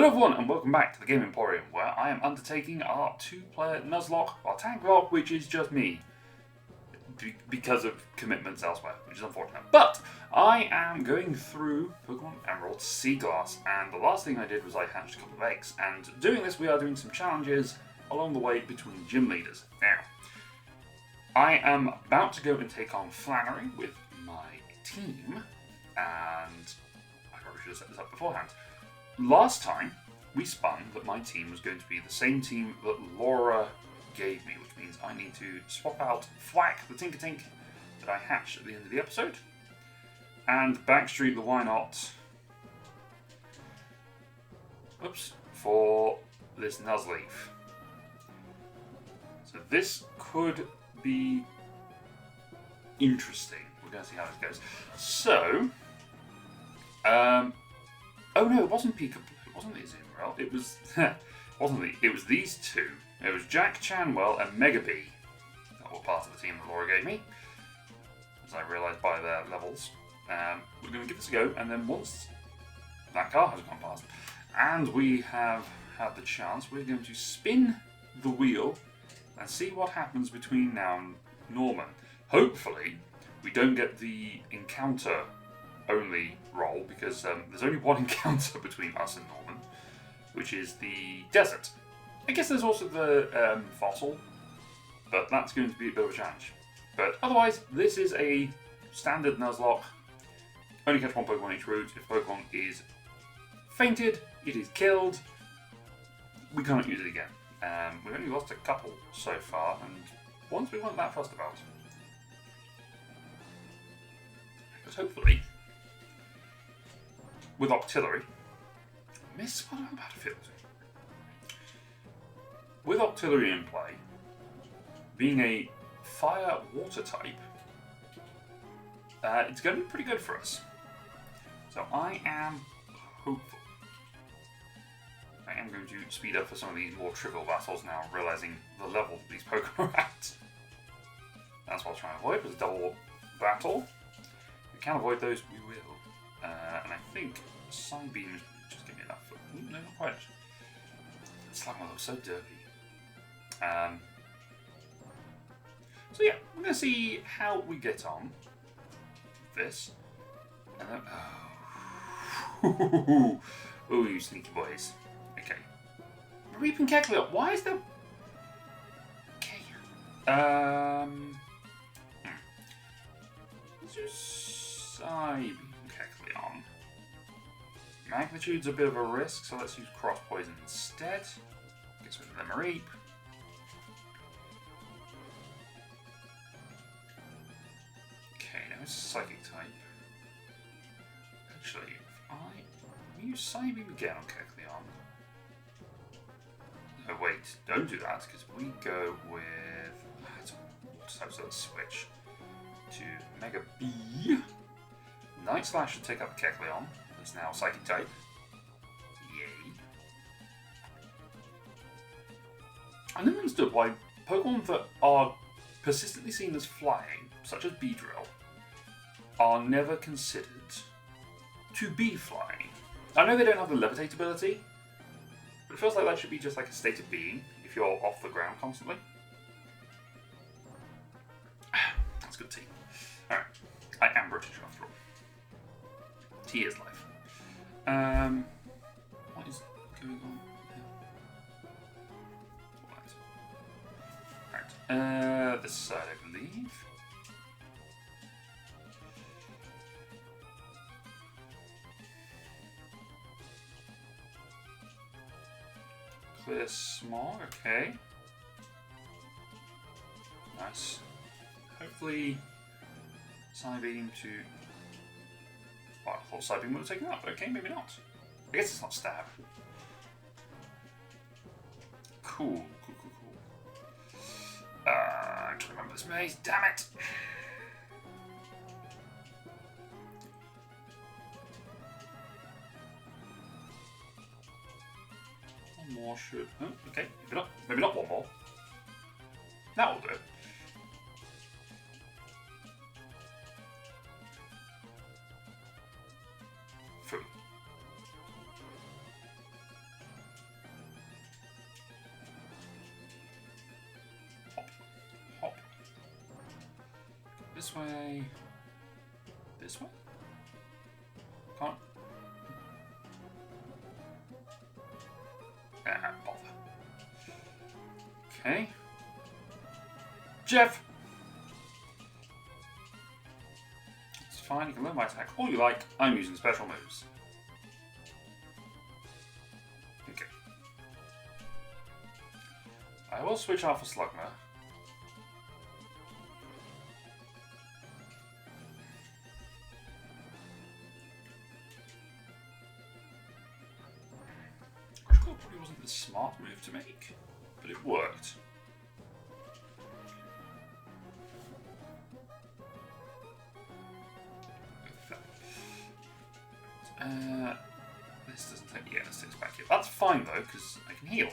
Hello everyone and welcome back to the Game Emporium, where I am undertaking our 2-player Nuzlocke, our Taglocke, which is just me. Because of commitments elsewhere, which is unfortunate. But I am going through Pokemon Emerald Seaglass, and the last thing I did was I hatched a couple of eggs. And doing this, we are doing some challenges along the way between gym leaders. Now, I am about to go and take on Flannery with my team, and I probably should have set this up beforehand. Last time, we spun that my team was going to be the same team that Laura gave me, which means I need to swap out Thwack, the Tinkertink, that I hatched at the end of the episode, and Backstreet the Why Not, for this Nuzleaf. So this could be interesting. We're going to see how it goes. So, oh no, it wasn't Peekaboo. It wasn't Emerald. It was, it was these two. It was Jack Chanwell and Mega Bee that were part of the team that Laura gave me, as I realised by their levels. We're going to give this a go, and then once that car has gone past, and we have had the chance, we're going to spin the wheel and see what happens between now and Norman. Hopefully, we don't get the encounter-only roll, because there's only one encounter between us and Norman, which is the desert. I guess there's also the fossil, but that's going to be a bit of a challenge. But otherwise, this is a standard Nuzlocke. Only catch one Pokemon each route. If Pokemon is fainted, it is killed. We can't use it again. We've only lost a couple so far, and ones we weren't that fussed about. But hopefully, with Octillery, miss what I'm about to feel. With Octillery in play, being a fire-water type, it's going to be pretty good for us. So I am hopeful. I am going to speed up for some of these more trivial battles now, realising the level these Pokemon are at. That's what I was trying to avoid, was double battle. If we can avoid those, we will. And I think Psybeam is just giving me enough. No, not quite. Slugma looks so dirty. So yeah, we're going to see how we get on with this. And then, oh, you sneaky boys. Okay. Reap and Kecleon. Why is there... Okay. Let's just Psybeam Kecleon. Magnitude's a bit of a risk, so let's use Cross Poison instead. Get some of them Reap. Okay, now it's Psychic type. Actually, if I use Psybeam again on Kecleon. No, wait, don't do that, because we go with... So let's switch to Mega B. Night Slash should take up Kecleon. It's now Psychic type. Yay. I never understood why Pokemon that are persistently seen as flying, such as Beedrill, are never considered to be flying. I know they don't have the levitate ability, but it feels like that should be just like a state of being if you're off the ground constantly. That's good tea. Alright, I am British after all. Tea is life. What is going on here? Alright, this side I believe. Clear smog, okay. Nice. Hopefully, Psybeam to... Well, I thought Psybeam would have taken that, but okay, maybe not. I guess it's not stab. Cool. I can't remember this maze, damn it! One more should... Oh, okay, maybe not one more. That will do it. this way? This way? Can't. Ah, bother. Okay. Jeff! It's fine, you can learn my attack all you like. I'm using special moves. Okay. I will switch off a Slugma. Probably wasn't the smart move to make, but it worked. This doesn't take. Yeah, this takes back here. That's fine though, because I can heal.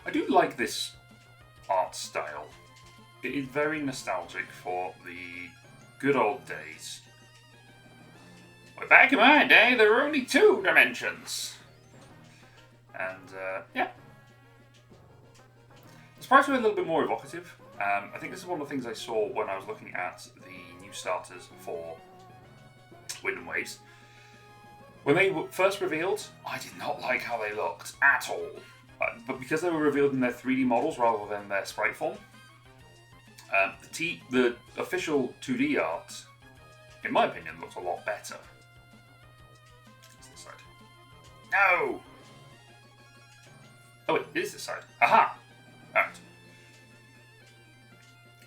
I do like this art style. It is very nostalgic for the good old days. Well, back in my day, there were only 2 dimensions. And, yeah. The sprites were a little bit more evocative. I think this is one of the things I saw when I was looking at the new starters for Wind and Waves. When they were first revealed, I did not like how they looked at all. But because they were revealed in their 3D models rather than their sprite form, the official 2D art, in my opinion, looks a lot better. It's this side. No! Oh wait, it is this side. Aha! Alright.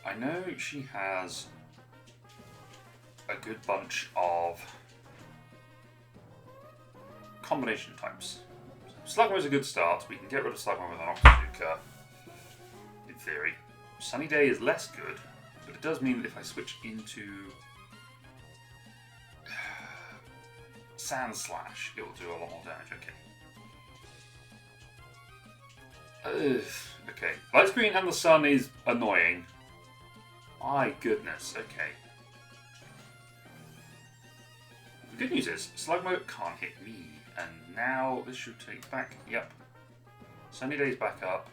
I know she has a good bunch of combination types. Slugma is a good start. We can get rid of Slugma with an Octazooka, in theory. Sunny Day is less good, but it does mean that if I switch into Sand Slash, it will do a lot more damage. Okay. Okay. Light Screen and the Sun is annoying. My goodness. Okay. The good news is Slugma can't hit me, and now this should take back. Yep. Sunny Day's back up.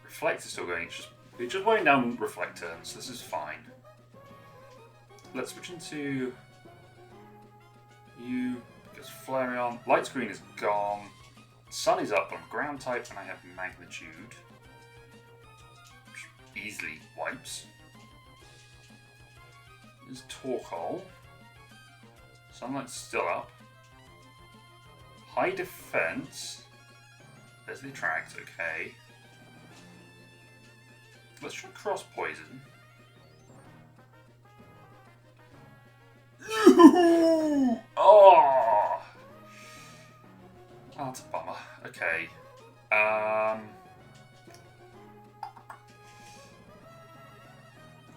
Reflect is still going. It's just weighing down Reflect turns. This is fine. Let's switch into you because Flareon. Light Screen is gone. Sun is up on ground type, and I have Magnitude. Which easily wipes. There's Torkoal. Sunlight's still up. High defense. There's the Attract. Okay. Let's try Cross Poison. Oh! That's a bummer. Okay.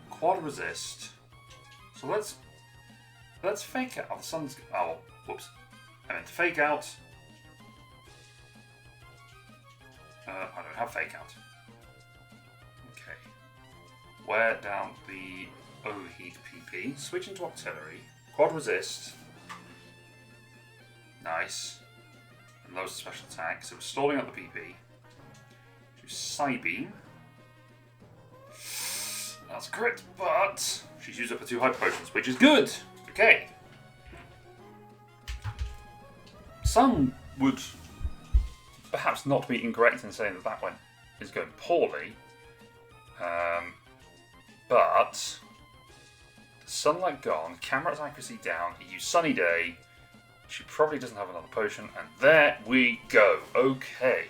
Quad Resist. So let's fake out. The sun's. Oh, whoops. I meant to fake out. I don't have fake out. Okay. Wear down the Overheat PP. Switch into Octillery. Quad Resist. Nice. And lowers the special attack. So we're stalling out the PP. Do Psybeam. That's correct, but she's used up her 2 Hyper Potions, which is good. Okay. Some would perhaps not be incorrect in saying that that one is going poorly, but Sunlight gone, Camera's accuracy down, you use Sunny Day, she probably doesn't have another potion, and there we go. Okay.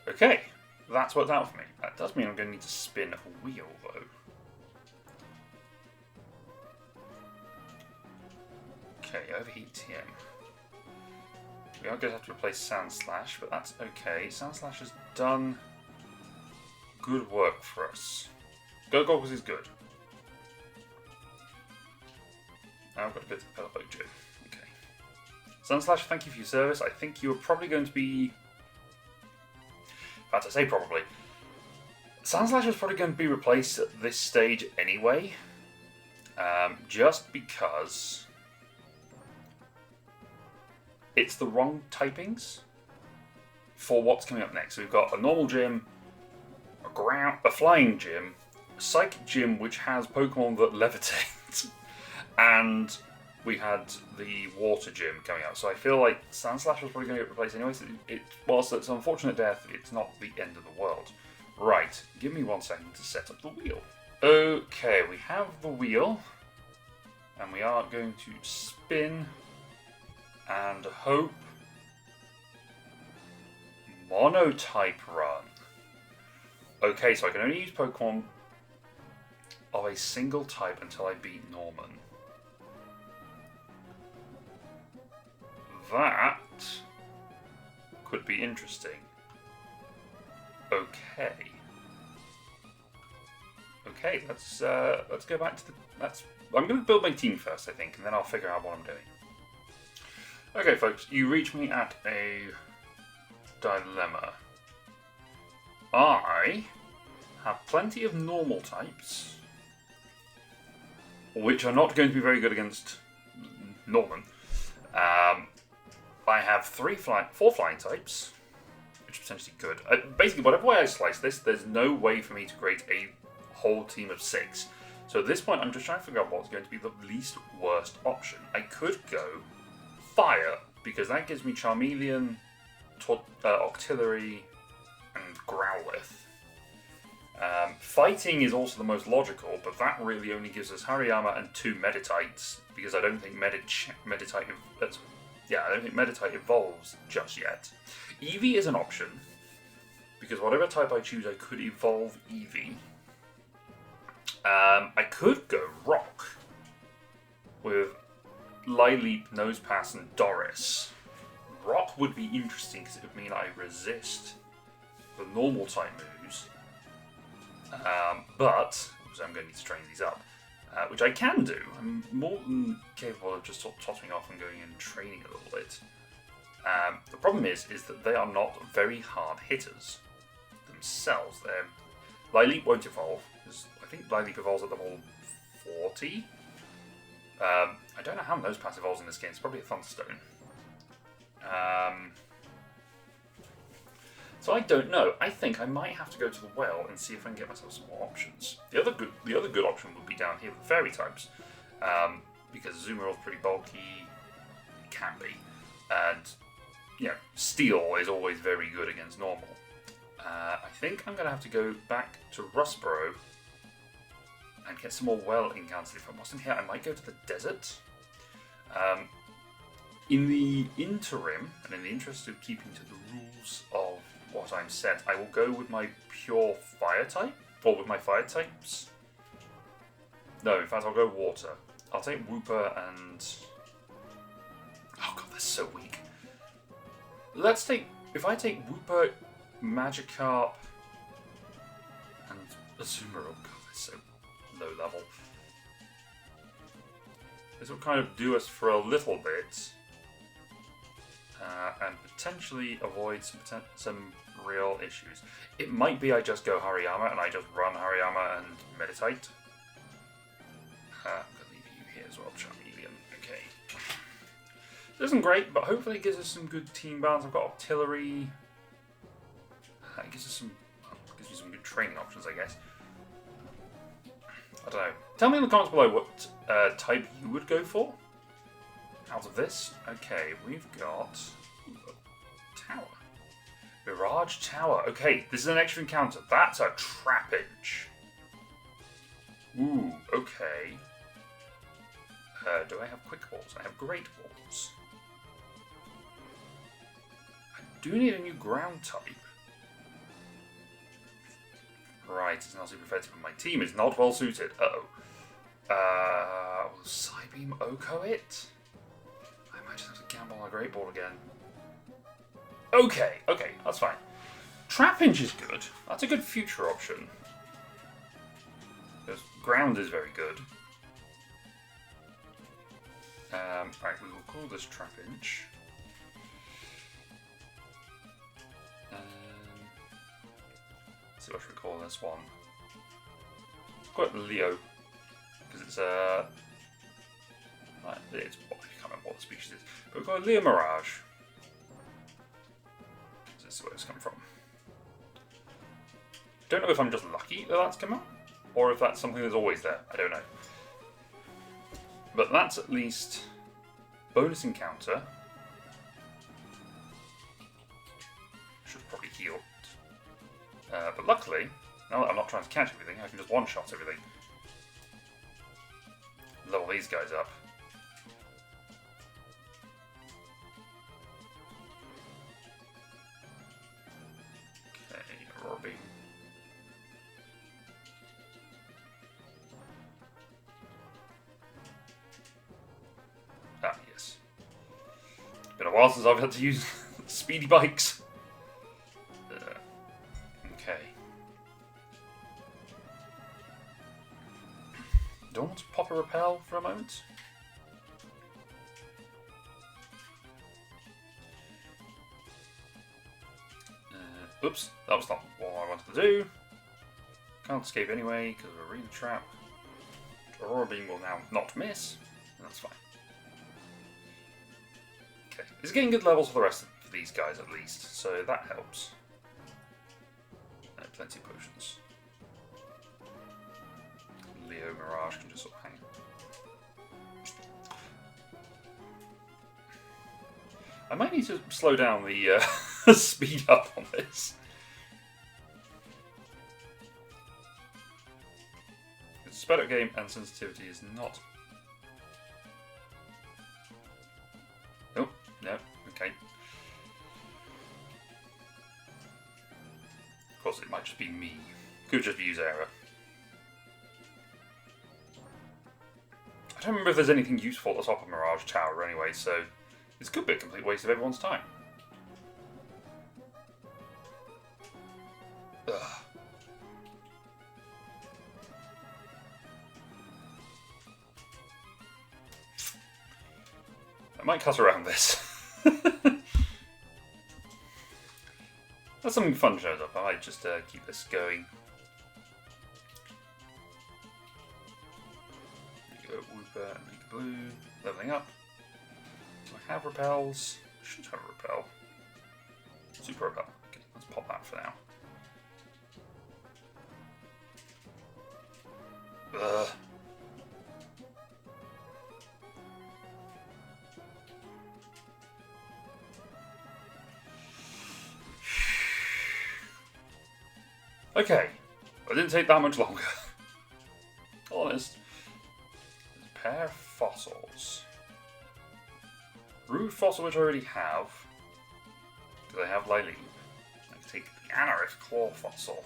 Okay, that's worked out for me. That does mean I'm going to need to spin a wheel, though. Okay, Overheat TM. We are going to have to replace Sand Slash, but that's okay. Sand Slash has done good work for us. Go Goggles is good. Now I've got to go to the Pelippojo. Okay. Sand Slash, thank you for your service. I think you're probably going to be... In fact, I say probably. Sand Slash is probably going to be replaced at this stage anyway. Just because it's the wrong typings for what's coming up next. So we've got a normal gym, a flying gym, a psychic gym which has Pokemon that levitate, and we had the water gym coming out. So I feel like Sandslash was probably going to get replaced anyway. So whilst it's an unfortunate death, it's not the end of the world. Right, give me 1 second to set up the wheel. Okay, we have the wheel, and we are going to spin and hope Monotype run. Okay, so I can only use Pokemon of a single type until I beat Norman. That could be interesting. Okay. Okay, let's go back to the. I'm going to build my team first, I think, and then I'll figure out what I'm doing. Okay, folks, you reach me at a dilemma. I have plenty of normal types, which are not going to be very good against Norman. I have 4 flying types, which are potentially good. Basically, whatever way I slice this, there's no way for me to create a whole team of 6. So at this point, I'm just trying to figure out what's going to be the least worst option. I could go Fire, because that gives me Charmeleon, Octillery, and Growlithe. Fighting is also the most logical, but that really only gives us Hariyama and 2 Meditites, because I don't think Meditite evolves just yet. Eevee is an option, because whatever type I choose, I could evolve Eevee. I could go Rock with Lileep, Nosepass, and Doris. Rock would be interesting because it would mean I resist the normal type moves. But so I'm going to need to train these up, which I can do. I'm more than capable of just sort of tossing off and going in and training a little bit. The problem is that they are not very hard hitters themselves. Lileep won't evolve, because I think Lileep evolves at level 40. I don't know how Nosepass evolves in this game. It's probably a Thunderstone. So I don't know. I think I might have to go to the well and see if I can get myself some more options. The other good option would be down here with fairy types, because Azumarill is pretty bulky. It can be, and Steel is always very good against normal. I think I'm going to have to go back to Rustboro and get some more well encounters. If I wasn't here, I might go to the desert. In the interim, and in the interest of keeping to the rules of what I'm set, I will go with my pure fire type, or with my fire types. No, in fact, I'll go water. I'll take Wooper and... Oh god, they're so weak. If I take Wooper, Magikarp, and Azumarill, god, they're so low level. This will kind of do us for a little bit, and potentially avoid some real issues. It might be I just go Hariyama and I just run Hariyama and Meditite. I'm going to leave you here as well, Charmeleon. Okay. This isn't great, but hopefully it gives us some good team balance. I've got Octillery. It gives me some good training options, I guess. I don't know. Tell me in the comments below what type you would go for out of this. Okay, we've got Tower. Mirage Tower. Okay, this is an extra encounter. That's a Trapinch. Ooh, okay. Do I have Quick Balls? I have Great Balls. I do need a new ground type. Right, it's not super effective, but my team is not well suited. Uh-oh. Will Psybeam Oko it? I might just have to gamble on a Great Ball again. Okay, that's fine. Trapinch is good. That's a good future option. Because ground is very good. Right, we will call this Trapinch. Let's see what we call this one. Let's call it Leo. because it's I can't remember what the species is, but we've got a Leo Mirage. This is where it's come from. Don't know if I'm just lucky that that's come up, or if that's something that's always there. I don't know. But that's at least bonus encounter. Should probably heal. But luckily, now that I'm not trying to catch everything, I can just one-shot everything. Level these guys up. Okay, Aurora Beam. Ah, yes. Been a while since I've had to use speedy bikes. Okay. Do I want to pop a repel for a moment? Oops, that was not what I wanted to do. Can't escape anyway because of a arena trap. Aurora Beam will now not miss, and that's fine. Okay, it's getting good levels for the rest of these guys at least, so that helps. Plenty of potions. Leo Mirage can just sort of hang. I might need to slow down the speed up on this. It's a sped up game and sensitivity is not. Oh, no, okay. Of course, it might just be me. Could just be user error. I don't remember if there's anything useful at the top of Mirage Tower anyway, so this could be a complete waste of everyone's time. Ugh. I might cut around this. That's something fun shows up. I might just keep this going. There you go, Wooper and Pink Blue, leveling up. Do I have repels? I should have a repel. Super repel. Okay, let's pop that for now. Ugh. Okay, it didn't take that much longer. Honest. Pair fossils. Rude fossil, which I already have. Do I have Lily? I can take the Anorith claw fossil.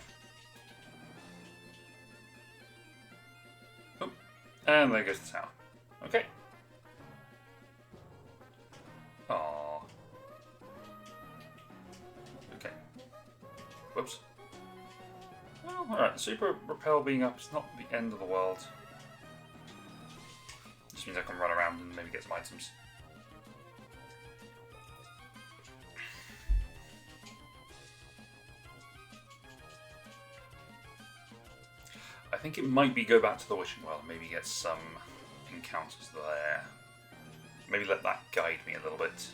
Oh, and there goes the tower. Okay. Aww. Okay. Whoops. Well, alright, super repel being up is not the end of the world. Just means I can run around and maybe get some items. I think it might be go back to the Wishing Well and maybe get some encounters there. Maybe let that guide me a little bit.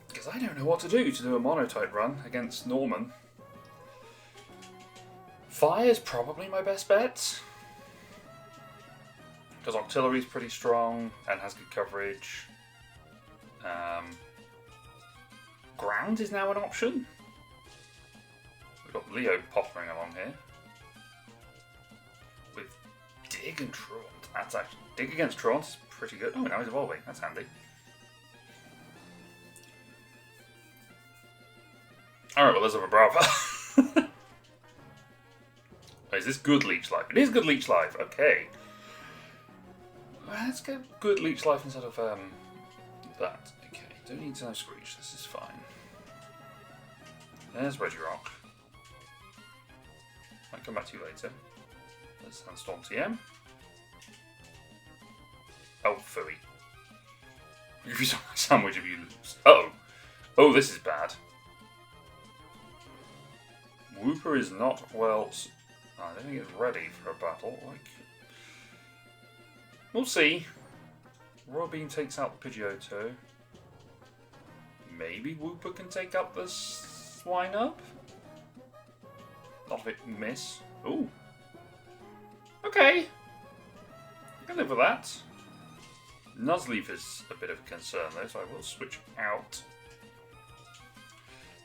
Because I don't know what to do a mono-type run against Norman. Fire is probably my best bet. Because Octillery's pretty strong and has good coverage. Ground is now an option. We've got Leo pottering along here. With Dig and Traunt. That's actually... Dig against Traunt is pretty good. Oh, now he's evolving. That's handy. Alright, well, there's a Vibrava. Oh, is this good Leech Life? It is good Leech Life, okay. Let's get good Leech Life instead of that. Okay, don't need to know Screech, this is fine. There's Regirock. Might come back to you later. There's Sandstorm TM. Oh, Phooey. Give you some sandwich if you lose. Uh oh. Oh, this is bad. Wooper is not well. I don't think it's ready for a battle. Like, we'll see. Royal Beam takes out the Pidgeotto. Maybe Wooper can take up the Swinub. Not if it miss. Ooh. Okay. I can live with that. Nuzleaf is a bit of a concern though, so I will switch out to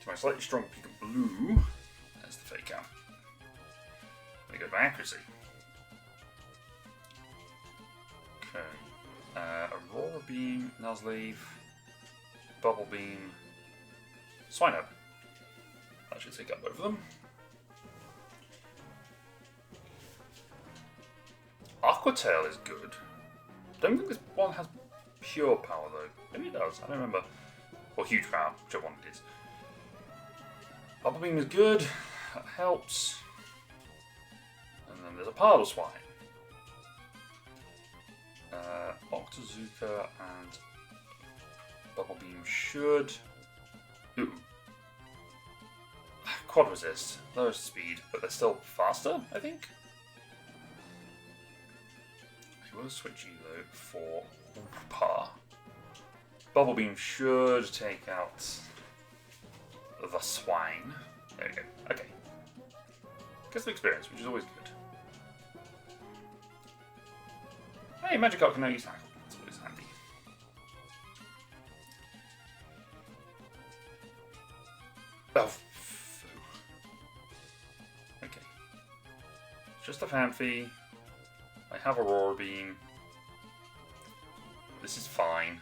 my slightly stronger Blue. There's the fake out. Let me go by accuracy. Okay. Aurora Beam, Nuzleaf, Bubble Beam, Swinub. That should take up both of them. Aqua Tail is good. Don't think this one has pure power though. Maybe it does, I don't remember. Or huge power, whichever one it is. Bubble Beam is good, that helps. And then there's a Pardle Swine. Octazooka and Bubble Beam should. Ooh. Quad Resist, lowest speed, but they're still faster, I think. I will switch you though for Par. Bubble Beam should take out the Swine. There we go. Okay. Gets some experience, which is always good. Hey, Magikarp can now use Tackle. That's always handy. Oh, okay. Just a Fanphy. I have Aurora Beam. This is fine.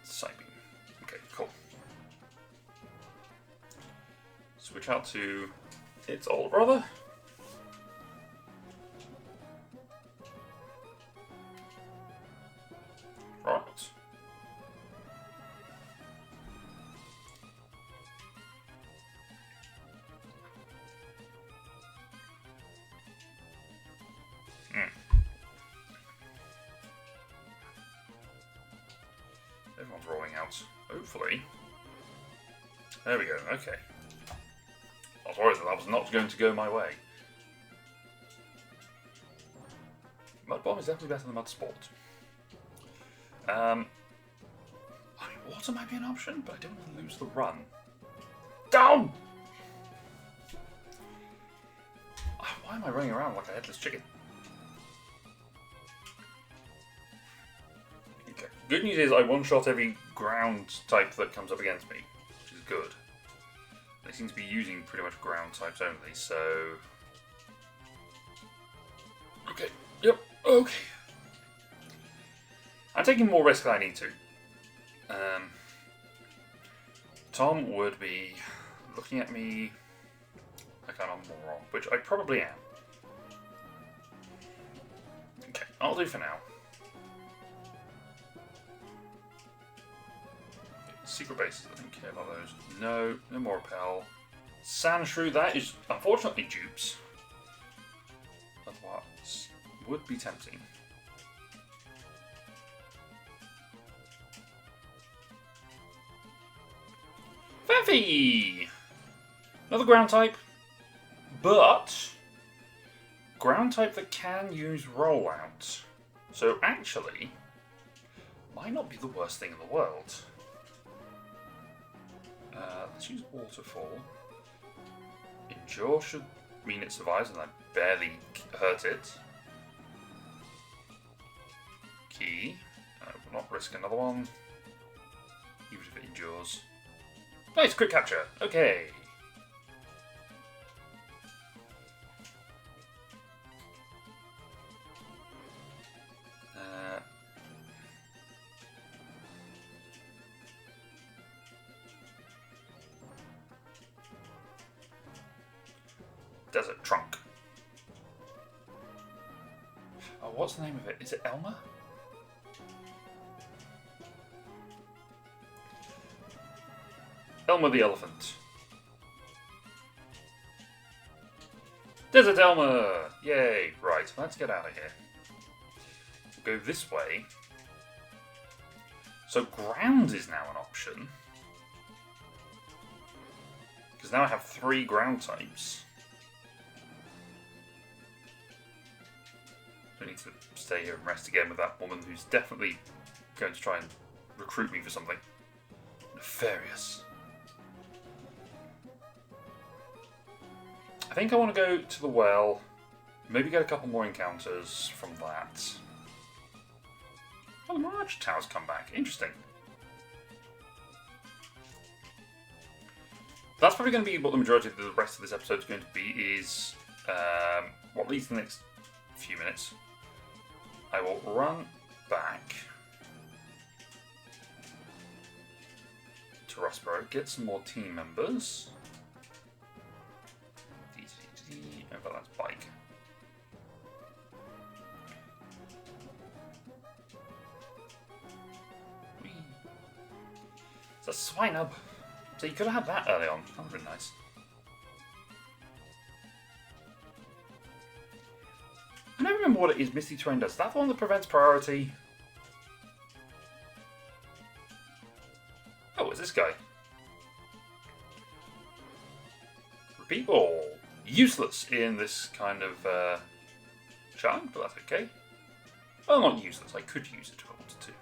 Psybeam. Okay, cool. Switch out to its older brother. Right. Everyone's rolling out, hopefully. There we go, okay. I was worried that was not going to go my way. Mud Bomb is definitely better than Mud Sport. I mean, water might be an option, but I don't want to lose the run. Down! Why am I running around like a headless chicken? Okay. Good news is I one-shot every ground type that comes up against me, which is good. They seem to be using pretty much ground types only, so... Okay, yep, okay. I'm taking more risk than I need to. Tom would be looking at me like I'm a moron, which I probably am. Okay, I'll do for now. Secret bases, I don't care about those. No, no more repel. Sandshrew, that is unfortunately dupes. Otherwise, would be tempting. Fanphy! Another ground type, but ground type that can use rollout. So actually, might not be the worst thing in the world. Let's use Waterfall. Endure should mean it survives and I barely hurt it. Key. Will not risk another one, even if it endures. Nice, quick capture. Okay. Desert Trunk. Oh, what's the name of it? Is it Elmer? Elmer the Elephant. Desert Elmer! Yay! Right, let's get out of here. We'll go this way. So ground is now an option. Because now I have 3 ground types. I need to stay here and rest again with that woman who's definitely going to try and recruit me for something nefarious. I think I want to go to the well, maybe get a couple more encounters from that. Oh, the Mirage Tower's come back. Interesting. That's probably going to be what the majority of the rest of this episode is going to be, is, well, at least the next few minutes. I will run back to Rossborough, get some more team members. Oh, but that's bike. Whee. It's a swine hub. So you could have had that early on. That would have been nice. I don't remember what it is Misty Terrain does. Is that the one that prevents priority? Oh, it's this guy. Repeat ball. Useless in this kind of challenge, but that's okay. Well, not useless. I could use it if I wanted to.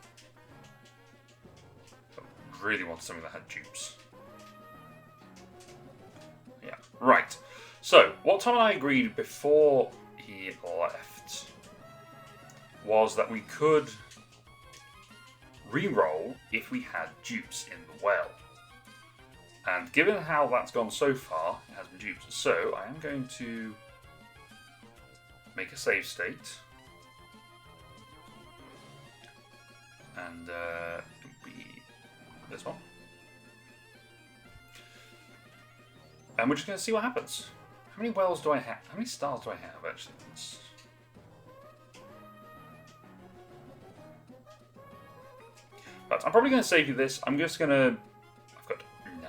I really wanted something that had dupes. Yeah, right. So, what Tom and I agreed before he left was that we could re-roll if we had dupes in the well. And given how that's gone so far, it has been dupes. So I am going to make a save state. And it'll be this one. And we're just going to see what happens. How many wells do I have? How many stars do I have, actually? But I'm probably going to save you this. I'm just going to... I've got 9.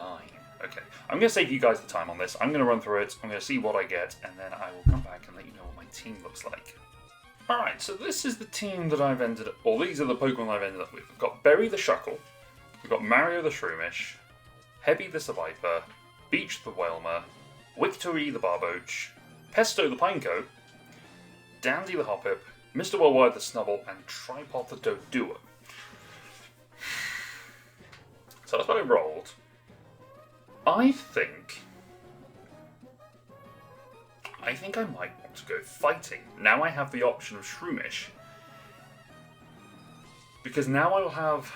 Okay. I'm going to save you guys the time on this. I'm going to run through it. I'm going to see what I get. And then I will come back and let you know what my team looks like. Alright, so this is the team that I've ended up... Or these are the Pokemon I've ended up with. I've got Berry the Shuckle. We've got Mario the Shroomish. Hebby the Survivor. Beach the Whalmer. Victory the Barboach. Pesto the Pinecoat. Dandy the Hoppip. Mr. Worldwide the Snubble. And Tripod the Doduo. So that's what I rolled. I think I might want to go fighting. Now I have the option of Shroomish. Because now I will have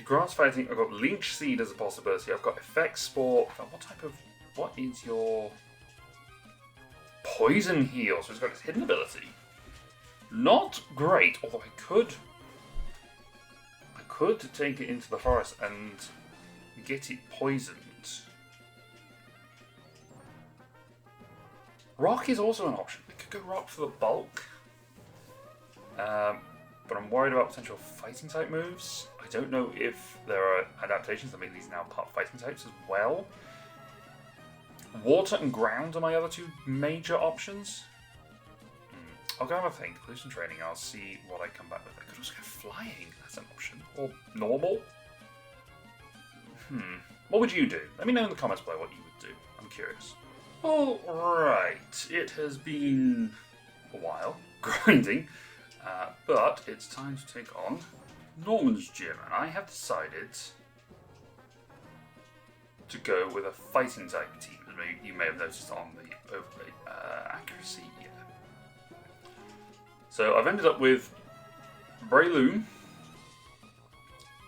grass fighting. I've got Leech Seed as a possibility. I've got Effect Spore. What is your Poison Heal? So it's got its hidden ability. Not great, although I could take it into the forest and get it poisoned. Rock is also an option. I could go Rock for the bulk. But I'm worried about potential fighting type moves. I don't know if there are adaptations that make these now part fighting types as well. Water and ground are my other 2 major options. I'll go have a think, do some training, I'll see what I come back with. I could also go flying, that's an option. Or normal. What would you do? Let me know in the comments below what you would do. I'm curious. Alright, it has been a while, grinding, but it's time to take on Norman's Gym, and I have decided to go with a fighting type team, as you may have noticed on the overlay accuracy. Yeah. So I've ended up with Breloom,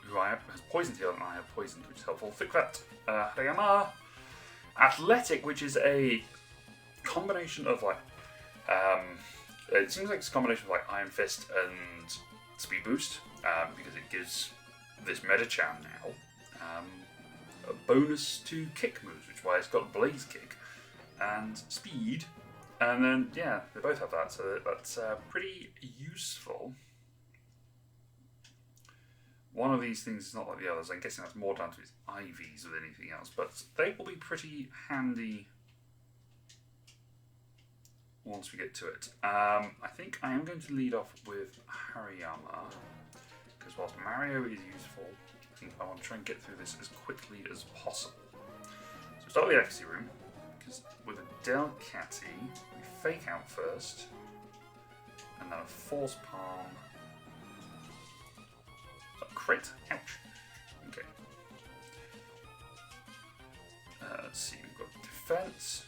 who has Poison Tail and I have Poisoned, which is helpful. Thickfat, Hariyama, Athletic, which is a combination of like, it seems like it's a combination of like Iron Fist and Speed Boost, because it gives this Metachan now a bonus to kick moves, which is why it's got Blaze Kick and Speed. And then, yeah, they both have that, so that's pretty useful. One of these things is not like the others. I'm guessing that's more down to its IVs than anything else, but they will be pretty handy once we get to it. I think I am going to lead off with Hariyama, because whilst Mario is useful, I think I want to try and get through this as quickly as possible. So So start with the accuracy room, because with a Delcatty, we fake out first, and then a Force Palm. A crit. Ouch. Okay. Let's see, we've got defense.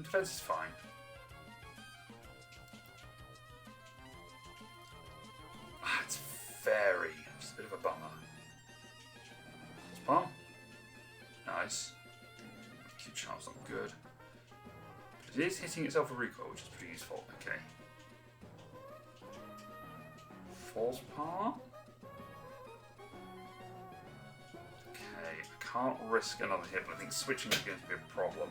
Defense is fine. It's very. It's a bit of a bummer. Force Palm. Nice. Cute Charm's not good. But it is hitting itself with recoil, which is pretty useful. Okay. Force Palm. Okay, I can't risk another hit, but I think switching is going to be a problem.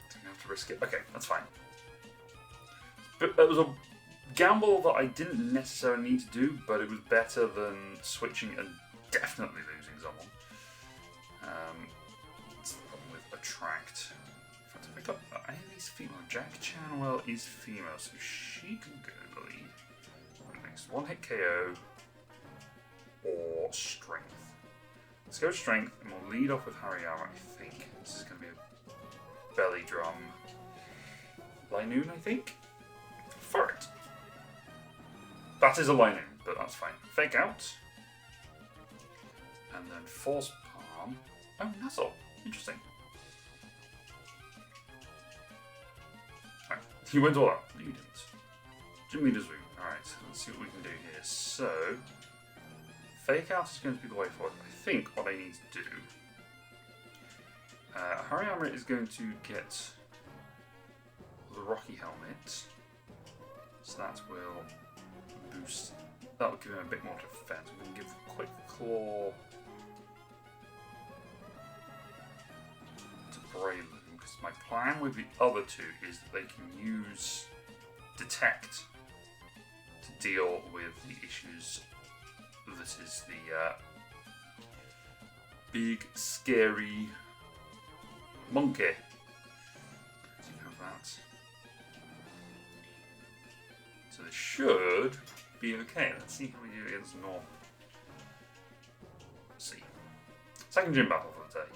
So I'm going to have to risk it. Okay, that's fine. But it was a gamble that I didn't necessarily need to do, but it was better than switching and definitely losing someone. That's the problem with Attract. In fact, if I got any of these female, Jack Chanwell is female, so she can go to the lead. Next, one hit KO or Strength. Let's go Strength, and we'll lead off with Hariyama. I think this is going to be a belly drum. Linoon, I think. For it. That is a Linoon, but that's fine. Fake out. And then Force Palm. Oh, Nuzzle. Interesting. Right. You went all out. No, you didn't. Jimmy does room. Alright, let's see what we can do here. So, Fake out is going to be the way forward. I think what I need to do. Hariyama is going to get the Rocky Helmet. So that will boost. That will give him a bit more defense. We're going to give Quick Claw to Braylon, because my plan with the other two is that they can use Detect to deal with the issues. This is the big, scary monkey. So you have that. So this should be okay. Let's see how we do against normal. Let's see. Second gym battle for the day.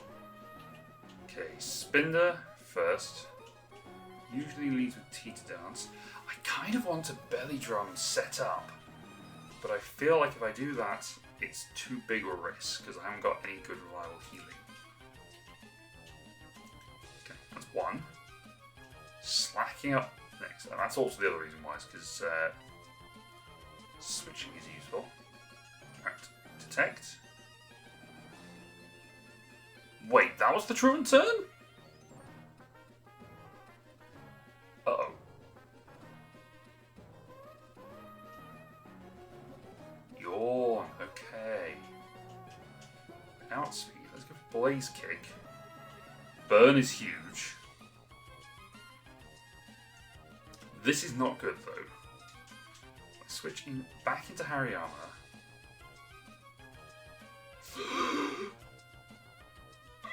Okay, Spinder first. Usually leads with Teeter Dance. I kind of want a belly drum set up, but I feel like if I do that, it's too big a risk because I haven't got any good reliable healing. Okay, that's one. Slacking up next, and that's also the other reason why, is because switching is useful. Right, Detect. Wait, that was the Truant turn? Uh-oh. Yawn, okay. Outspeed, let's go for Blaze Kick. Burn is huge. This is not good though. Switching back into Hariyama.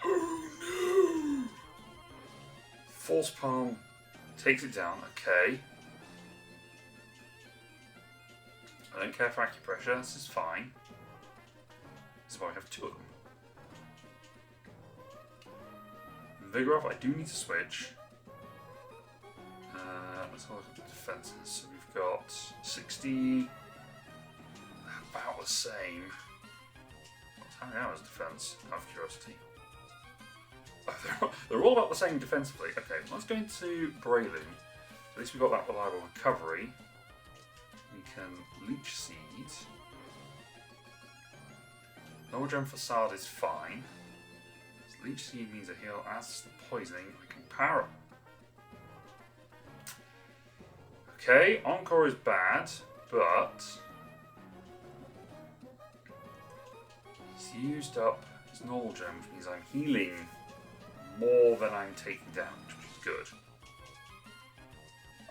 Oh no! Force Palm takes it down, okay. I don't care for acupressure, this is fine. This is why we have two of them. Vigoroth, I do need to switch. Let's have a look at the defences. So we've got 60, about the same. What's Hariyama's defence, out of curiosity? Oh, they're all about the same defensively. Okay, let's go into Braylon. At least we've got that reliable recovery. We can Leech Seed. Normal Gem Facade is fine. So Leech Seed means a heal. As the poisoning, I can power up. Okay, Encore is bad, but he's used up his normal gem, which means I'm healing more than I'm taking damage, which is good.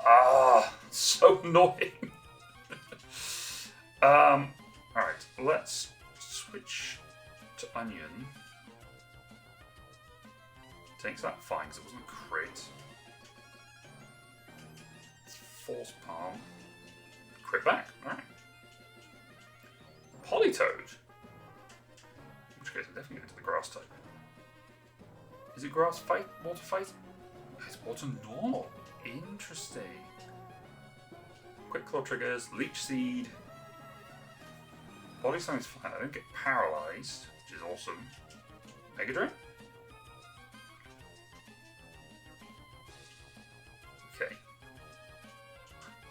Ah, so annoying. Alright, let's switch to Onion. Takes that fine because it wasn't a crit. Force Palm. Crit back, alright. Polytoad. In which case I'm definitely going to the grass type. Is it grass fight? Water fight? It's water normal. Interesting. Quick claw triggers, leech seed. Body slam's fine. I don't get paralyzed, which is awesome. Mega Drain? Okay.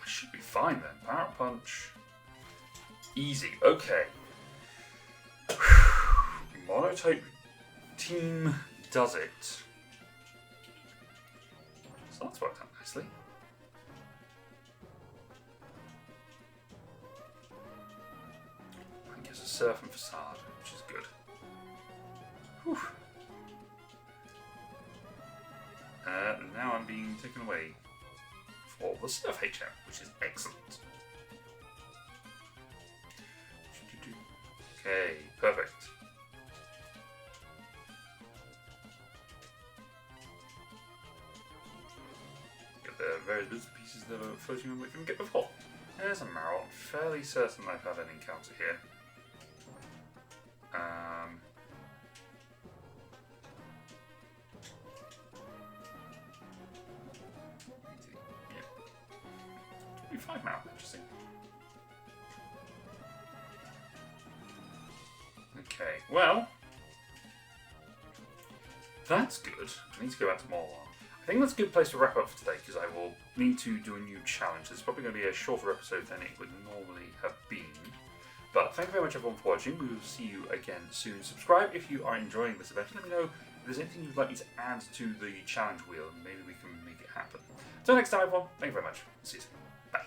I should be fine then. Power punch. Easy. Okay. Monotype team does it. So that's worked out nicely. I think it's a surf and facade, which is good. Whew. Now I'm being taken away for the surf HM, which is excellent. Okay, perfect. Get the various bits and pieces that are floating on we didn't get before. There's a Emerald. I'm fairly certain I've had an encounter here. Yeah. 25 now, interesting. Okay, well, that's good. I need to go back to Morlon. I think that's a good place to wrap up for today because I will need to do a new challenge. It's probably going to be a shorter episode than it would normally have been. But thank you very much everyone for watching. We will see you again soon. Subscribe if you are enjoying this event. Let me know if there's anything you'd like me to add to the challenge wheel and maybe we can make it happen. Until next time everyone, thank you very much. See you soon. Bye.